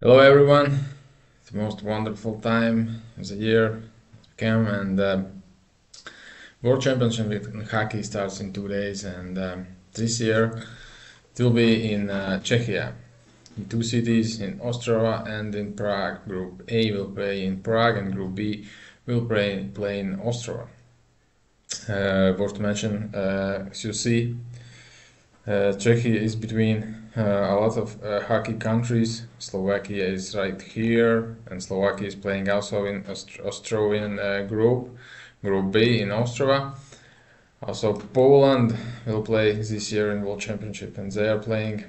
Hello everyone, it's the most wonderful time of the year has become, and World Championship in hockey starts in 2 days, and this year it will be in Czechia, in two cities, in Ostrava and in Prague. Group A will play in Prague and Group B will play in Ostrava. Worth to mention, as you see, Czechia is between a lot of hockey countries. Slovakia is right here, and Slovakia is playing also in Australian group B in Ostrava. Also, Poland will play this year in World Championship, and they are playing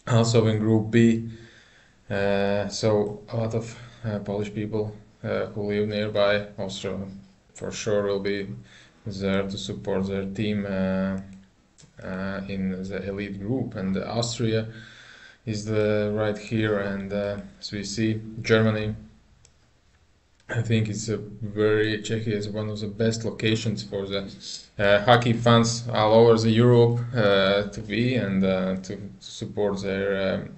also in Group B. So a lot of Polish people who live nearby also for sure will be there to support their team in the elite group. And Austria is right here, and as we see, Germany, I think it's Czechia is one of the best locations for the hockey fans all over the Europe to be and to support their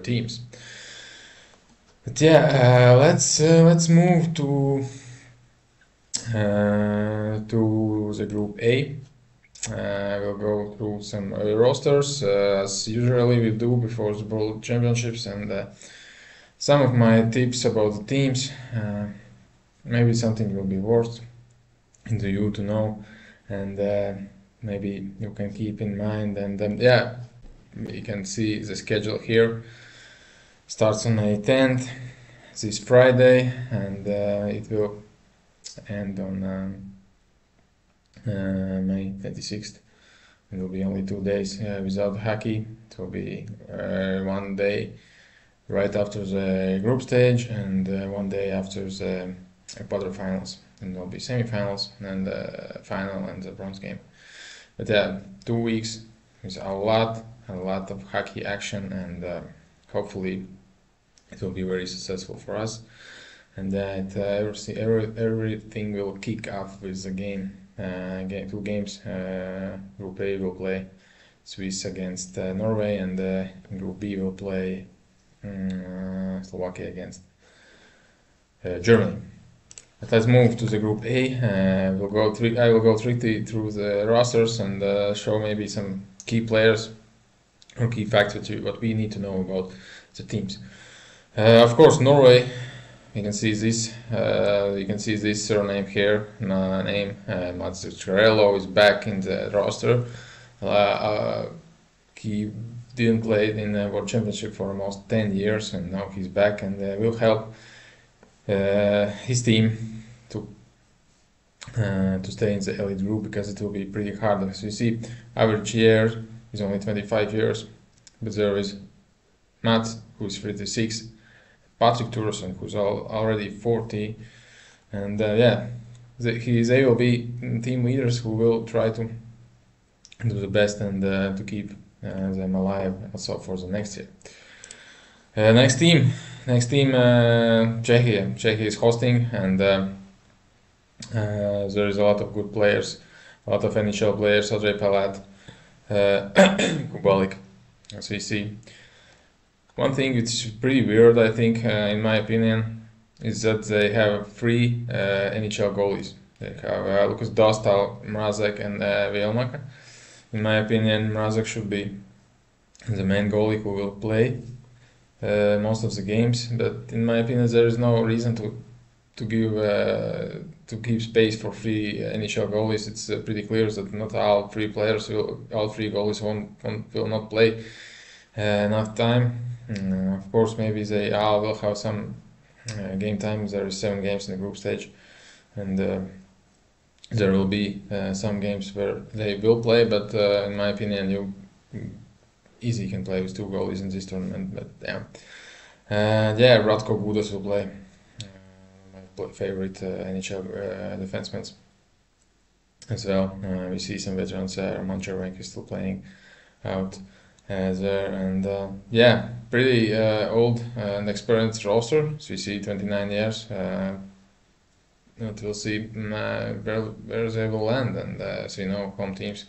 teams. But yeah, let's move to the Group A. We'll go through some rosters as usually we do before the World Championships, and some of my tips about the teams. Maybe something will be worth to you to know, and maybe you can keep in mind. And yeah, you can see the schedule here. Starts on May 10th, this Friday, and it will end on May 26th. It will be only 2 days without hockey. It will be 1 day right after the group stage and 1 day after the quarterfinals. And there will be semifinals and the final and the bronze game. But yeah, 2 weeks with a lot of hockey action, and hopefully it will be very successful for us. And that everything will kick off with the game. Two games. Group A will play Swiss against Norway, and Group B will play Slovakia against Germany. But let's move to the Group A. I will go quickly through the rosters and show maybe some key players or key factors what we need to know about the teams. Of course, Norway. You can see this. Surname here. Mats Zuccarello is back in the roster. He didn't play in the World Championship for almost 10 years, and now he's back, and will help his team to stay in the elite group, because it will be pretty hard. As you see, average year is only 25 years, but there is Mats, who's 36. Patrick Turusen, who's already 40, and yeah, they will be team leaders who will try to do the best and to keep them alive also for the next year. Next team, Czechia. Czechia is hosting, and there is a lot of good players, a lot of NHL players. Andrej Palat, Kubalik, as we see. One thing which is pretty weird, I think, in my opinion, is that they have 3 NHL goalies. They have Lukas Dostal, Mrazek, and Vielmaka. In my opinion, Mrazek should be the main goalie who will play most of the games. But in my opinion, there is no reason to give space for 3 NHL goalies. It's pretty clear that not all 3 goalies will not play enough time. Of course, maybe they all will have some game time. There is 7 games in the group stage, and there will be some games where they will play. But in my opinion, you easily can play with 2 goalies in this tournament. But yeah, Radko Gudas will play. My favorite NHL defenseman as well. We see some veterans. Roman Chervenk is still playing out there, and yeah, pretty old and experienced roster. So we see 29 years. We'll see where they will land, and as we know, home teams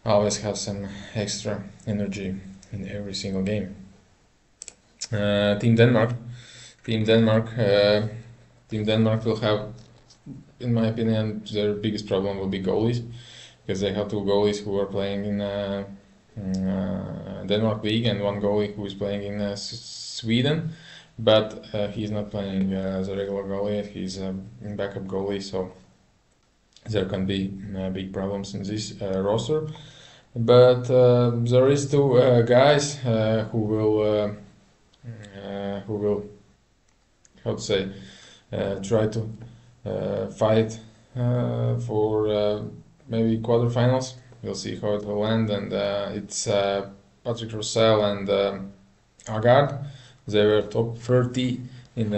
always have some extra energy in every single game. Team Denmark. Team Denmark. Team Denmark will have, in my opinion, their biggest problem will be goalies, because they have two goalies who are playing in Denmark League and one goalie who is playing in Sweden, but he's not playing as a regular goalie. He's a backup goalie, so there can be big problems in this roster. But there is two guys who will, how to say, try to fight for maybe quarterfinals. We'll see how it will end, and it's Patrick Roussel and Agard. They were top 30 in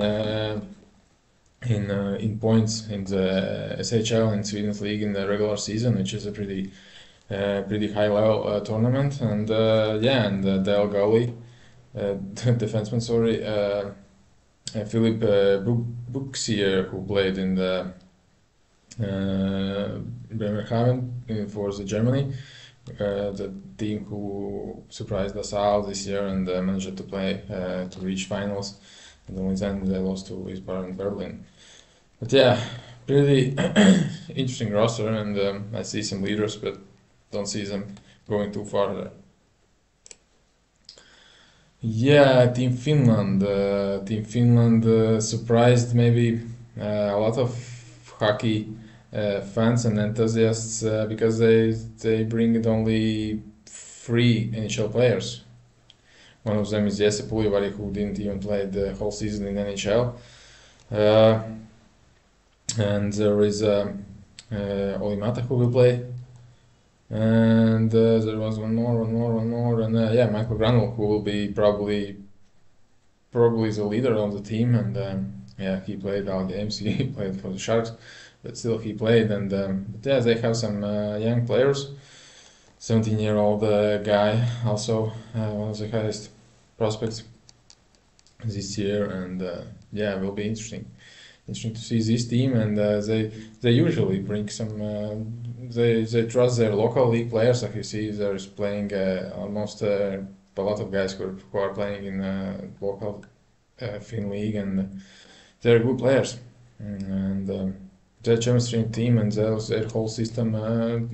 points in the SHL and Sweden's league in the regular season, which is a pretty high level tournament. And yeah, and Dale Gully, defenseman, sorry, Philip Buxier, who played in the Bremerhaven for the Germany, the team who surprised us all this year and managed to play to reach finals. And only then they lost to Wiesbaden Berlin. But yeah, pretty interesting roster, and I see some leaders, but don't see them going too far there. Yeah, Team Finland. Team Finland surprised maybe a lot of hockey fans and enthusiasts because they bring it only 3 NHL players. One of them is Jesse Pulivari, who didn't even play the whole season in NHL. And there is Oli Mata, who will play. And there was one more, and yeah, Michael Granville, who will be probably the leader of the team, and yeah, he played all games. He played for the Sharks, but still he played. And but yeah, they have some young players. 17-year-old guy, also one of the highest prospects this year, and yeah, it will be interesting to see this team. And they usually bring some. They trust their local league players. Like you see, there's playing almost a lot of guys who are playing in local Finn league, and they're good players. And their chemistry team and their whole system,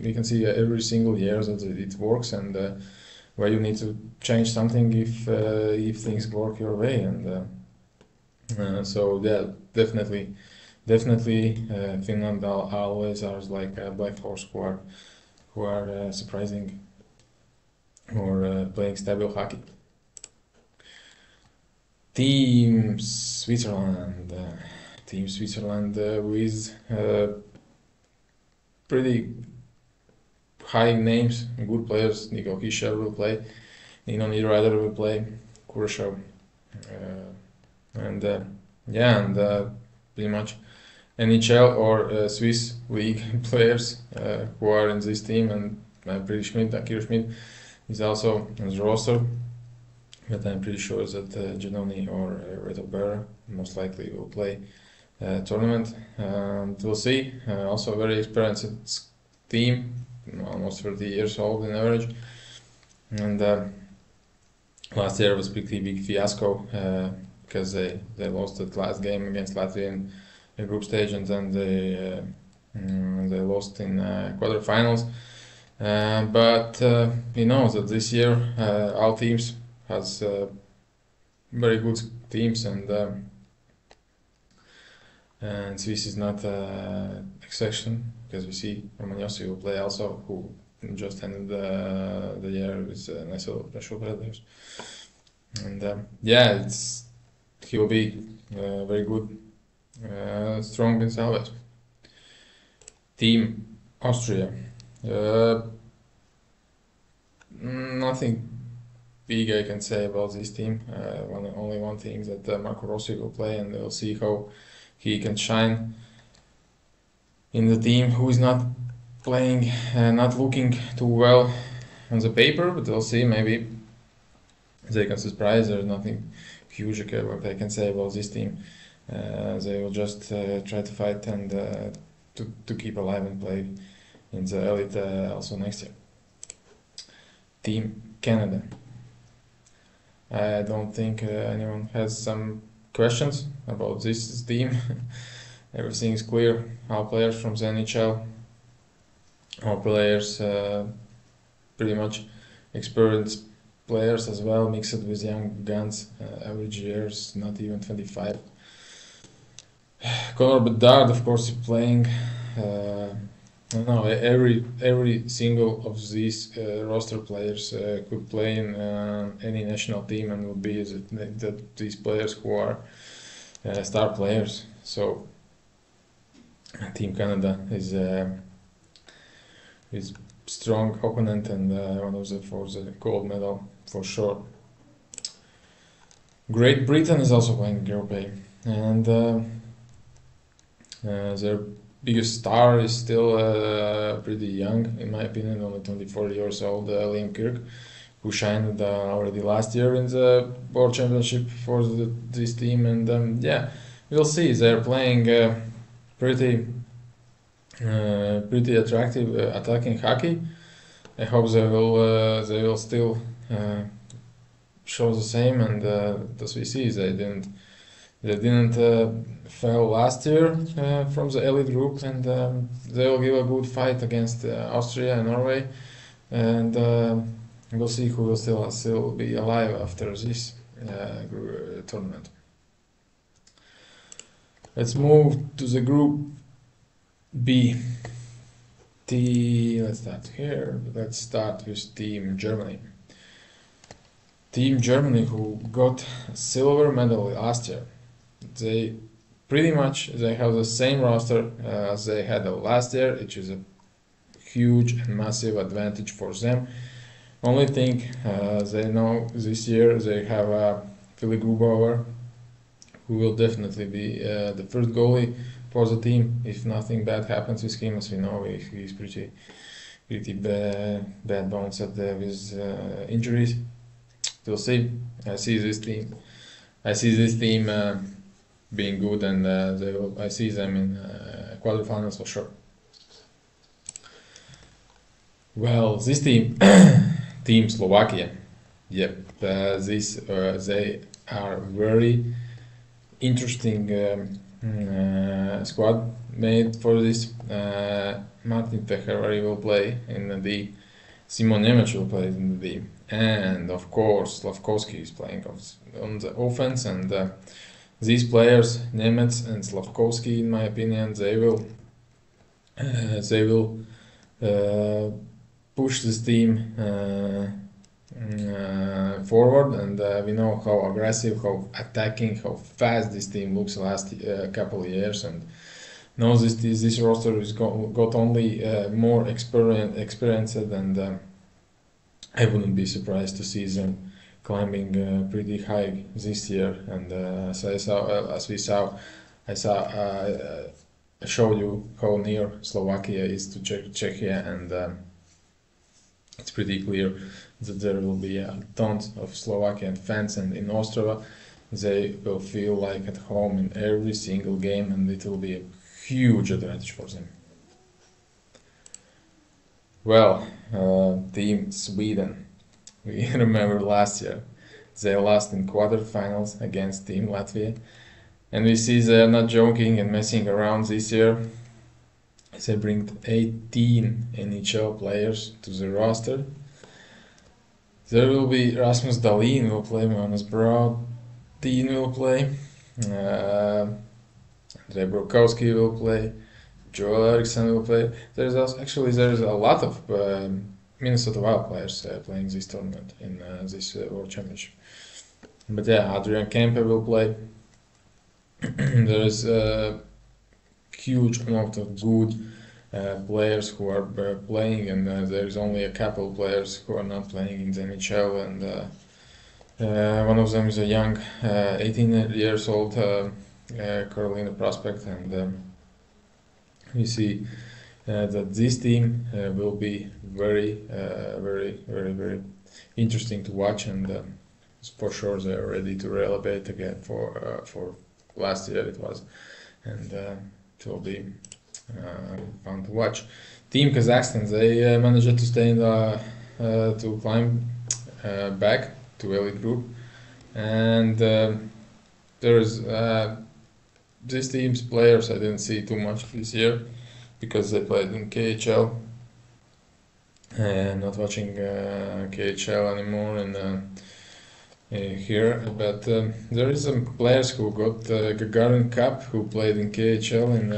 we can see every single year that it works, and where you need to change something if things work your way. And so yeah, definitely Finland always are like a black horse who are surprising or playing stable hockey. Team Switzerland. Team Switzerland with pretty high names, good players. Nico Hischier will play, Nino Niederreiter will play, Kurashov, and yeah, and pretty much NHL or Swiss league players who are in this team. And pretty Akira Schmidt is also on the roster, but I'm pretty sure that Giannoni or Reto Berra most likely will play tournament. We'll see. Also a very experienced team, almost 30 years old in average. And last year was a pretty big fiasco because they lost the last game against Latvia in the group stage, and then they lost in quarterfinals. But we know that this year all teams has very good teams, and Swiss is not exception, because we see Romagnosi will play also, who just ended the year with National Predators. And yeah, he will be very good, strong in salvage. Team Austria. Nothing big I can say about this team. Only one thing, that Marco Rossi will play, and we'll see how he can shine in the team, who is not playing, not looking too well on the paper, but we'll see. Maybe they can surprise. There's nothing huge what I can say about this team. They will just try to fight and to keep alive and play in the elite also next year. Team Canada. I don't think anyone has some questions about this team. Everything is clear. All players from the NHL, all players pretty much experienced players as well, mixed with young guns. Average years not even 25. Connor Bedard, of course, is playing. I don't know. Every single of these roster players could play in any national team and would be these players who are star players. So Team Canada is strong opponent and one of the for the gold medal for sure. Great Britain is also playing Group A, and their biggest star is still pretty young, in my opinion, only 24 years old, Liam Kirk, who shined already last year in the World Championship for this team, and yeah, we'll see. They're playing pretty attractive attacking hockey. I hope they will still show the same, and as we see, they didn't fell last year from the elite group, and they will give a good fight against Austria and Norway, and we'll see who will still be alive after this tournament. Let's move to the group B. Let's start here. Let's start with Team Germany. Team Germany, who got a silver medal last year. They have the same roster as they had last year, which is a huge and massive advantage for them. Only thing they know this year, they have Philly Grubauer, who will definitely be the first goalie for the team if nothing bad happens with him. As we know, he's pretty bad bones with injuries. We'll see. I see this team being good, and I see them in quarterfinals for sure. Well, this team, Team Slovakia, yep, they are very interesting squad made for this. Martin Fehervary will play in the D. Simon Nemec will play in the D. And of course, Slavkovsky is playing on the offense, and these players, Nemec and Slavkovsky, in my opinion, they will push this team forward, and we know how aggressive, how attacking, how fast this team looks last couple of years, and now this roster is got only more experienced, and I wouldn't be surprised to see them climbing pretty high this year. And I showed you how near Slovakia is to Czechia, and it's pretty clear that there will be tons of Slovakian fans, and in Ostrava they will feel like at home in every single game, and it will be a huge advantage for them. Well, Team Sweden, we remember last year they lost in quarterfinals against Team Latvia, and we see they're not joking and messing around this year. They bring 18 NHL players to the roster. There will be Rasmus Dahlin will play, Jonas Brodin will play, Andrei Brokowski will play, Joel Eriksson will play. There's a lot of Minnesota Wild players playing this tournament in this World Championship. But yeah, Adrian Kempe will play. There is a huge amount of good players who are playing, and there is only a couple of players who are not playing in the NHL, and one of them is a young 18 years old Carolina prospect, and we see that this team will be very interesting to watch, and for sure they are ready to elevate again for last year it was, and it will be fun to watch. Team Kazakhstan, they managed to stay in to climb back to elite group. and there is these teams players I didn't see too much this year because they played in KHL. Not watching KHL anymore here, but there is some players who got Gagarin Cup who played in KHL in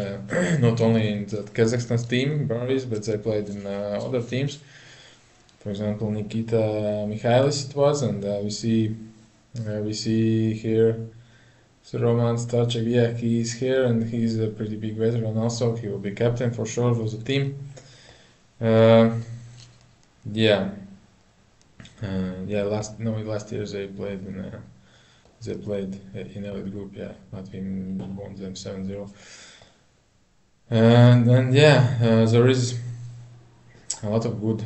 not only in the Kazakhstan team, Baris, but they played in other teams. For example, Nikita Mikhailis it was, and we see here so Roman Starchek. Yeah, he's here, and he's a pretty big veteran. Also, he will be captain for sure for the team. Yeah. Yeah, last year they played in elite group. Yeah, Latvia won them 7-0. And yeah, there is a lot of good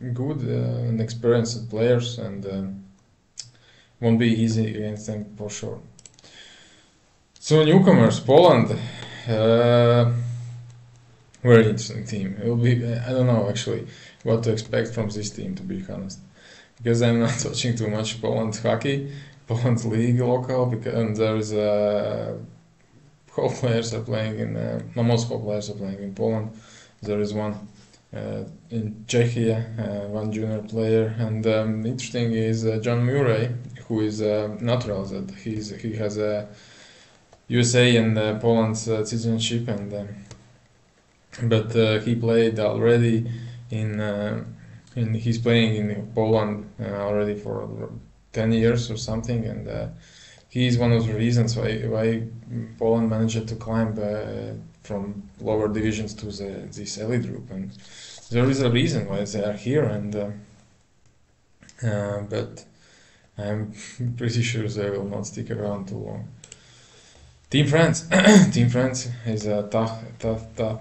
and experienced players, and won't be easy against them for sure. So newcomers, Poland. Very interesting team. It will be. I don't know actually what to expect from this team, to be honest, because I'm not watching too much Poland hockey, Poland league local, and there is whole players are playing in. Most whole players are playing in Poland. There is one in Czechia, one junior player, and interesting is John Murray, who is natural that he has a USA and Poland citizenship, and but he played already he's playing in Poland already for 10 years or something, and he is one of the reasons why Poland managed to climb from lower divisions to this elite group, and there is a reason why they are here, and but I'm pretty sure they will not stick around too long. Team France. Team France is a tough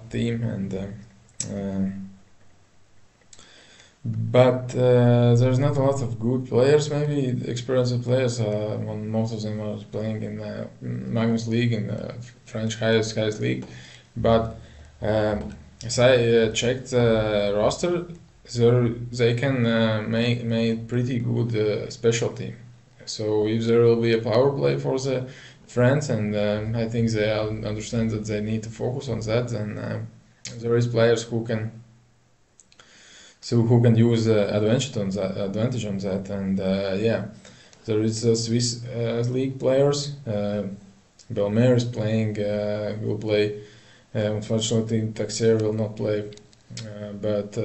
team, and but there's not a lot of good players. Maybe experienced players. Most of them are playing in Magnus League, in the French highest league. But as I checked the roster, they can make pretty good special team. So if there will be a power play for the France, and I think they understand that they need to focus on that, then there is players who can use advantage on that, and yeah, there is Swiss league players. Belmer is playing, will play. Unfortunately, Taxier will not play, but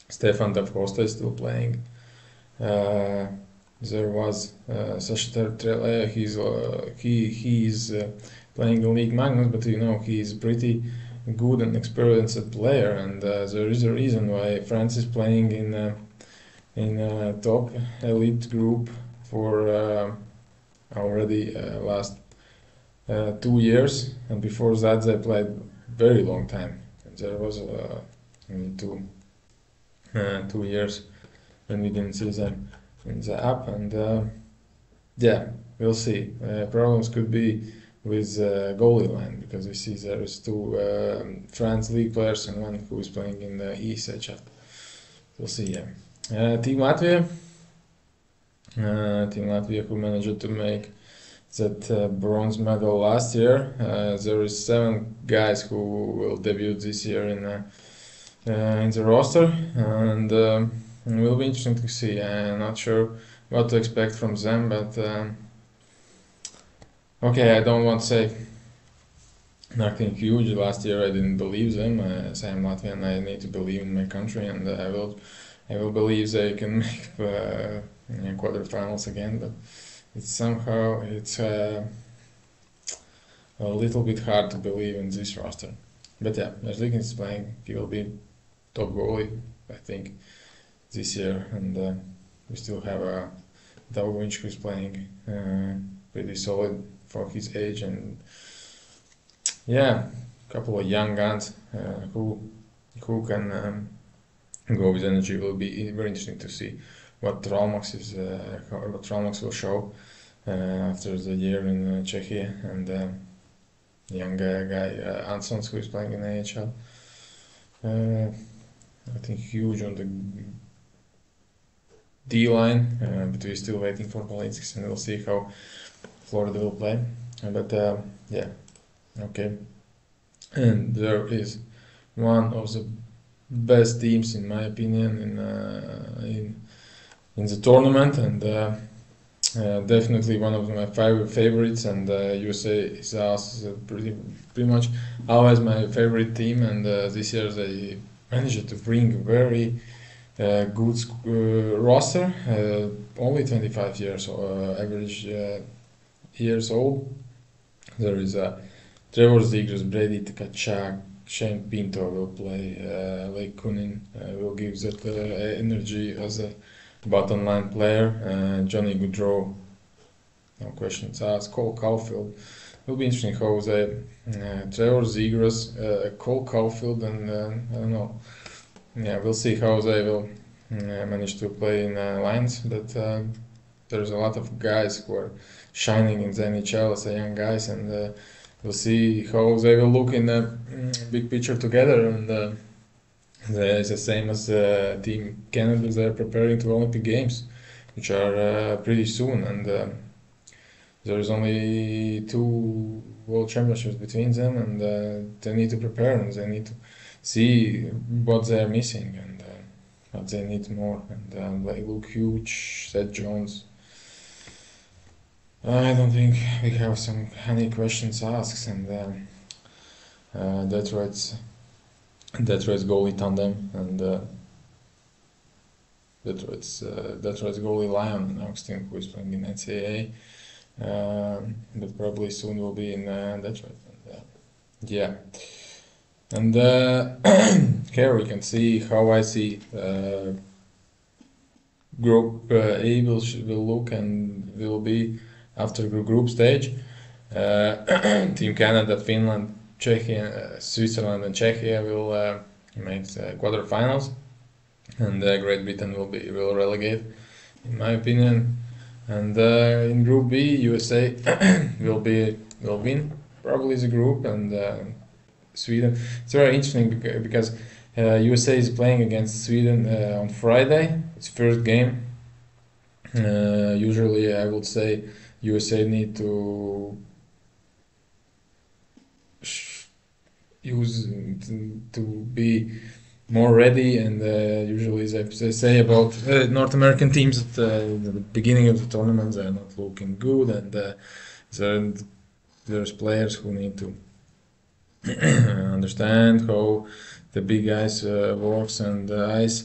Stefan Davcosta is still playing. There was Sasha Trelea. He is playing in League Magnus, but he is pretty good and experienced player, and there is a reason why France is playing in top elite group for already last 2 years, and before that they played very long time. And there was only 2 years when we didn't see them in the app, and yeah, we'll see. Problems could be with goalie line, because we see there is 2 France league players and one who is playing in the IIHF. We'll see. Yeah. Team Latvia. Team Latvia, who managed to make that bronze medal last year. There is 7 guys who will debut this year in the roster, and it will be interesting to see. I'm not sure what to expect from them, but okay, I don't want to say nothing huge. Last year I didn't believe them. As I'm Latvian, I need to believe in my country, and I will believe they can make quarterfinals again. But it's a little bit hard to believe in this roster. But yeah, Merzlikins is playing. He will be top goalie, I think, this year, and we still have Daugavins who is playing pretty solid for his age, and yeah, a couple of young guns who can go with energy. Will be very interesting to see what Tralmax will show after the year in Czechia, and young guy Ansons, who is playing in AHL. I think huge on the D-line, but we're still waiting for Polinsky, and we'll see how Florida will play. But yeah, okay. And there is one of the best teams, in my opinion, in the tournament, and definitely one of my favorites. And USA is also pretty much always my favorite team. And this year they managed to bring a very good roster. Only 25 years average years old. There is Trevor Zegras, Brady Tkachuk, Shane Pinto will play, Lake Kunin will give that energy as a bottom line player, Johnny Gaudreau, no questions asked, Cole Caulfield. Will be interesting how Trevor Zegras, Cole Caulfield, and I don't know. Yeah, we'll see how they will manage to play in lines, but there's a lot of guys who are shining in the NHL as young guys, and we'll see how they will look in the big picture together. And it's the same as Team Canada. They're preparing to Olympic Games, which are pretty soon, and there's only 2 World Championships between them, and they need to prepare, and they need to see what they're missing, and what they need more. And they look huge. Seth Jones. I don't think we have any questions asked, and Detroit's goalie tandem, and Detroit's goalie Lion and Austin, who is playing in NCAA, but probably soon will be in Detroit. And, yeah, and here we can see how I see Group A will look and will be after the group stage. Team Canada, Finland, Czechia, Switzerland, and Czechia will make the quarterfinals, and Great Britain will relegate, in my opinion. And in Group B, USA will win probably the group, and Sweden. It's very interesting because USA is playing against Sweden on Friday. It's first game. Usually, I would say USA need to to be more ready, and usually they say about North American teams at the beginning of the tournament they're not looking good, and there's players who need to understand how the big ice works and ice.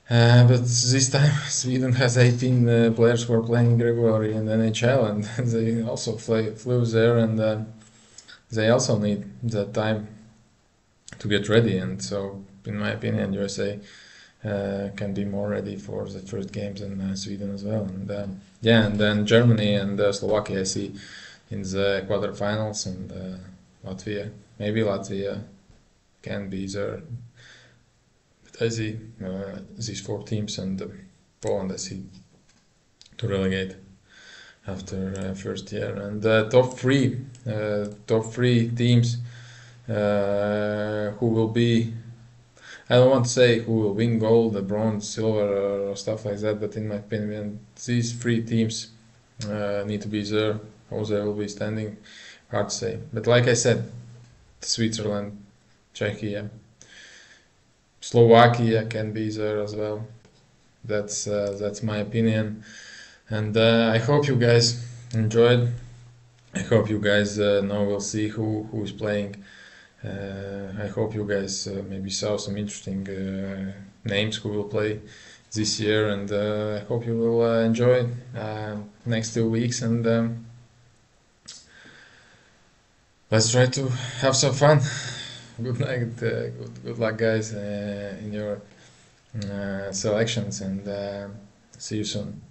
But this time Sweden has 18 players who are playing regularly in the NHL, and they also flew there, and they also need that time to get ready. And so, in my opinion, USA can be more ready for the first games than Sweden as well. And yeah, and then Germany and Slovakia I see in the quarterfinals, and maybe Latvia can be there. But I see these 4 teams, and Poland I see to relegate after first year. And top three teams who will be, I don't want to say who will win gold, the bronze, silver, or stuff like that, but in my opinion these 3 teams need to be there. How they will be standing, hard to say. But like I said, Switzerland, Czechia, Slovakia can be there as well. That's my opinion. And I hope you guys enjoyed. I hope you guys now will see who's playing. I hope you guys maybe saw some interesting names who will play this year, and I hope you will enjoy next 2 weeks, and let's try to have some fun. Good night, good luck, guys, in your selections, and see you soon.